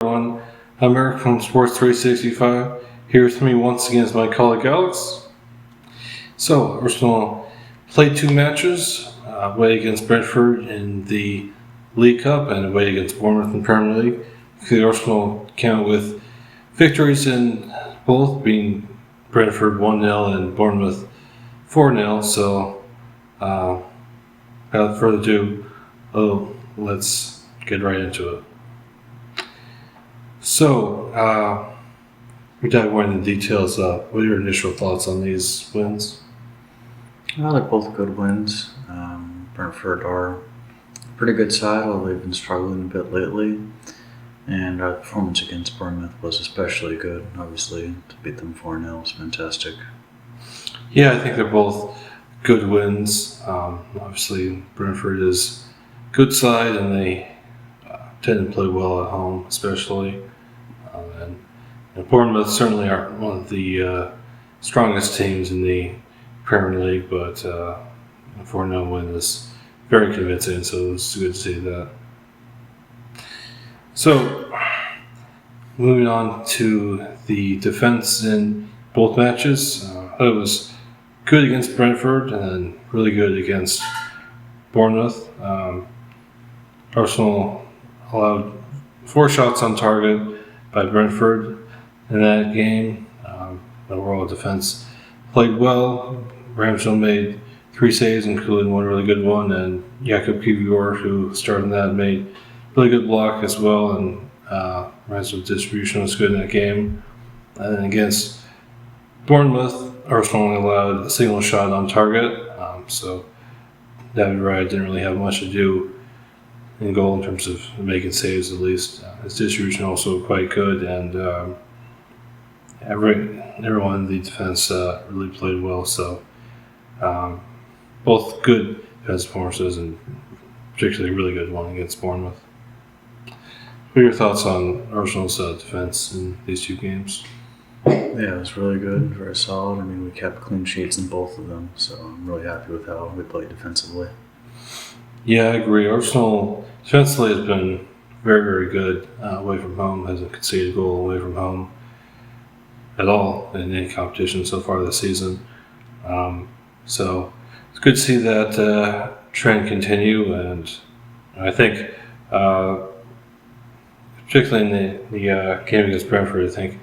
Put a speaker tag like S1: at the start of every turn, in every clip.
S1: Everyone. I'm Eric from Sports 365. Here with me once again is my colleague Alex. So, Arsenal played two matches, away against Brentford in the League Cup and away against Bournemouth in Premier League. The Arsenal came out with victories in both, being Brentford 1-0 and Bournemouth 4-0. So, without further ado, let's get right into it. So, we dive more into the details. What are your initial thoughts on these wins?
S2: They're both good wins. Brentford are a pretty good side, although they've been struggling a bit lately. And our performance against Bournemouth was especially good. Obviously, to beat them 4-0 was fantastic.
S1: Yeah, I think they're both good wins. Obviously, Brentford is a good side, and they tend to play well at home, especially. And Bournemouth certainly aren't one of the strongest teams in the Premier League, but a 4-0 win is very convincing, so it's good to see that. So, moving on to the defense in both matches. It was good against Brentford and really good against Bournemouth. Arsenal allowed 4 shots on target by Brentford in that game. Overall defense played well. Ramsdale made 3 saves, including one really good one, and Jakub Kivior, who started that, made a really good block as well, and Ramsdale's distribution was good in that game. And then against Bournemouth, Arsenal only allowed a single shot on target, so David Raya didn't really have much to do in goal in terms of making saves, at least. His distribution also quite good, and everyone in the defense really played well. So both good defensive performances, and particularly a really good one against Bournemouth. What are your thoughts on Arsenal's defense in these two games?
S2: Yeah, it was really good, very solid. I mean, we kept clean sheets in both of them, so I'm really happy with how we played defensively.
S1: Yeah, I agree. Arsenal defensively has been very, very good away from home. Hasn't conceded a goal away from home at all in any competition so far this season. So it's good to see that trend continue, and I think, particularly in the game against Brentford, I think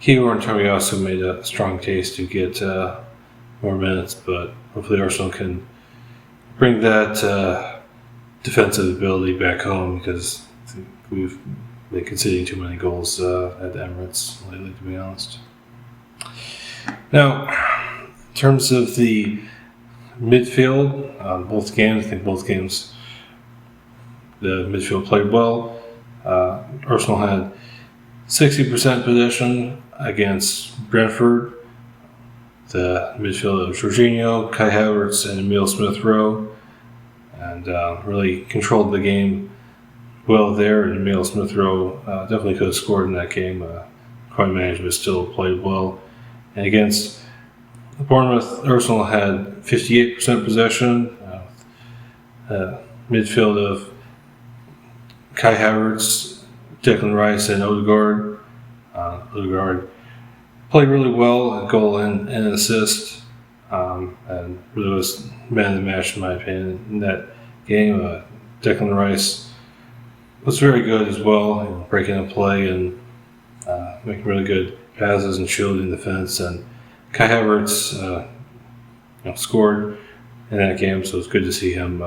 S1: Kiwior and Tomiyasu made a strong case to get more minutes, but hopefully Arsenal can bring that defensive ability back home, because I think we've been conceding too many goals at the Emirates lately, to be honest. Now, in terms of the midfield, both games, I think both games the midfield played well. Arsenal had 60% possession against Brentford. The midfield of Jorginho, Kai Havertz, and Emile Smith-Rowe, and really controlled the game well there. And Emile Smith-Rowe definitely could have scored in that game. Quite managed, but still played well. And against Bournemouth, Arsenal had 58% possession. Midfield of Kai Havertz, Declan Rice, and Odegaard. Odegaard played really well, a goal and an assist, and really was man of the match in my opinion in that game. Declan Rice was very good as well, breaking up play and making really good passes and shielding the defense. And Kai Havertz scored in that game, so it's good to see him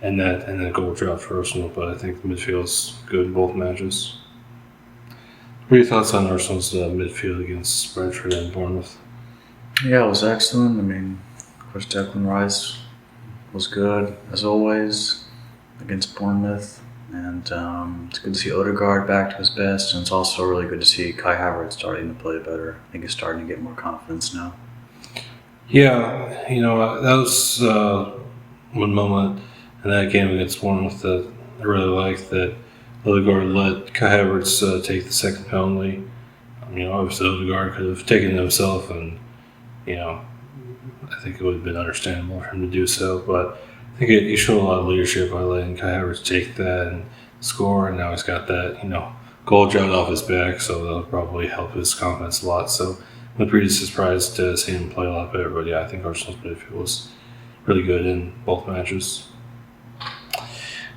S1: end that goal drought for Arsenal. But I think the midfield's good in both matches. What are your thoughts on Arsenal's midfield against Brentford and Bournemouth?
S2: Yeah, it was excellent. I mean, of course, Declan Rice was good, as always, against Bournemouth. And it's good to see Odegaard back to his best, and it's also really good to see Kai Havertz starting to play better. I think he's starting to get more confidence now.
S1: Yeah, that was one moment in that game against Bournemouth that I really liked, that Odegaard let Kai Havertz take the second penalty. Obviously Odegaard could have taken it himself, and I think it would have been understandable for him to do so. But I think he showed a lot of leadership by letting Kai Havertz take that and score, and now he's got that goal jumped off his back, so that'll probably help his confidence a lot. So I'm pretty surprised to see him play a lot better. But yeah, I think Arsenal's midfield was really good in both matches.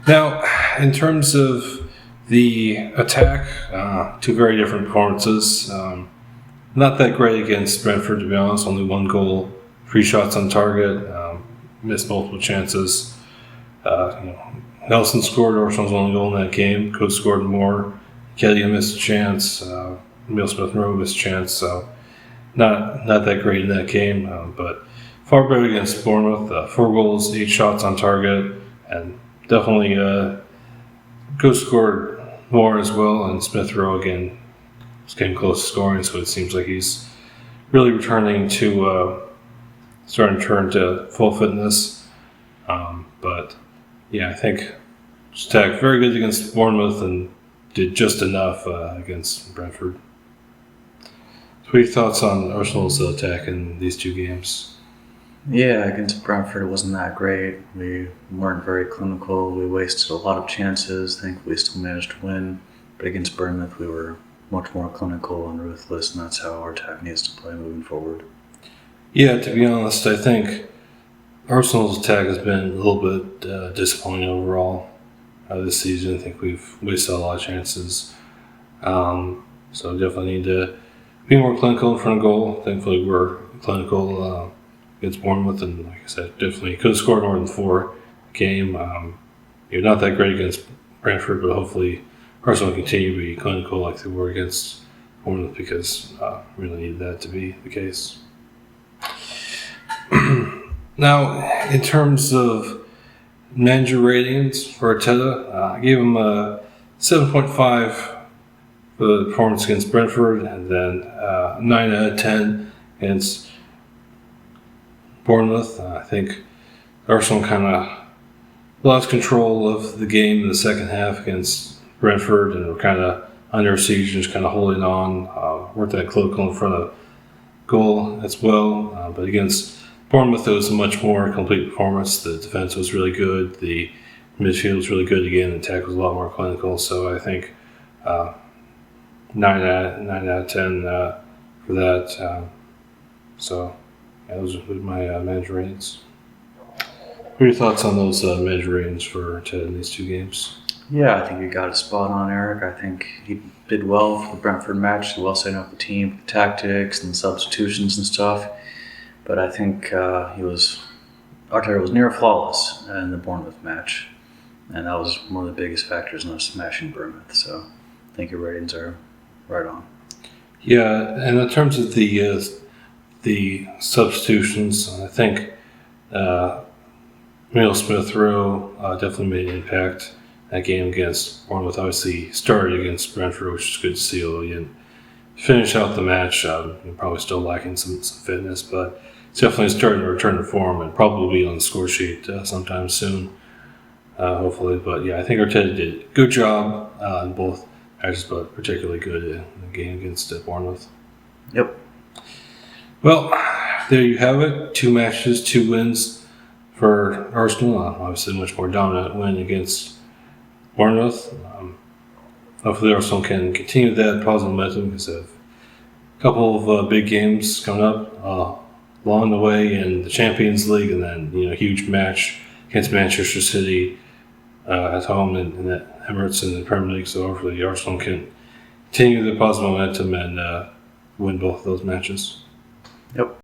S1: Now, in terms of the attack, two very different performances. Not that great against Brentford, to be honest. Only 1 goal, 3 shots on target, missed multiple chances. Nelson scored Arsenal's only goal in that game. Could have scored more. Kelly missed a chance. Emile Smith-Rowe missed a chance. So not that great in that game, but far better against Bournemouth. 4 goals, 8 shots on target, and definitely could have scored more as well. And Smith-Rowe again was getting close to scoring, so it seems like he's really returning to starting to turn to full fitness. But yeah, I think Stack very good against Bournemouth and did just enough against Brentford. So what are your thoughts on Arsenal's attack in these 2 games?
S2: Yeah, against Brentford, it wasn't that great. We weren't very clinical. We wasted a lot of chances. I think we still managed to win. But against Bournemouth, we were much more clinical and ruthless, and that's how our attack needs to play moving forward.
S1: Yeah, to be honest, I think Arsenal's attack has been a little bit disappointing overall this season. I think we've wasted a lot of chances. So definitely need to be more clinical in front of goal. Thankfully, we're clinical against Bournemouth, and like I said, definitely could have scored more than 4 game. You're not that great against Brentford, but hopefully Arsenal will continue to be clinical like they were against Bournemouth, because we really need that to be the case. Now, in terms of manager ratings for Arteta, I gave him a 7.5 for the performance against Brentford, and then 9 out of 10 against Bournemouth. I think Arsenal kind of lost control of the game in the second half against Brentford, and were kind of under siege, just kind of holding on. Weren't that clinical in front of goal as well. But against Bournemouth, it was a much more complete performance. The defense was really good. The midfield was really good again. The attack was a lot more clinical. So I think 9 out of 10 for that. So yeah, those are my manager ratings. What are your thoughts on those manager ratings for Ted in these 2 games?
S2: Yeah, I think you got it spot on, Eric. I think he did well for the Brentford match. He well setting up the team, the tactics and substitutions and stuff. But I think Arteta was near flawless in the Bournemouth match, and that was one of the biggest factors in us smashing Bournemouth. So I think your ratings are right on.
S1: Yeah, and in terms of the substitutions, I think Emile Smith-Rowe definitely made an impact. That game against Bournemouth obviously started against Brentford, which is good to see, although he didn't finish out the match. Probably still lacking some fitness, but it's definitely starting to return to form and probably be on the score sheet sometime soon, hopefully. But yeah, I think Arteta did a good job in both matches, but particularly good in the game against Bournemouth.
S2: Yep.
S1: Well, there you have it. 2 matches, 2 wins for Arsenal. Obviously, a much more dominant win against Bournemouth. Hopefully Arsenal can continue that positive momentum, because they have a couple of big games coming up along the way in the Champions League, and then a huge match against Manchester City at home in the Emirates in the Premier League. So hopefully Arsenal can continue the positive momentum and win both of those matches.
S2: Yep.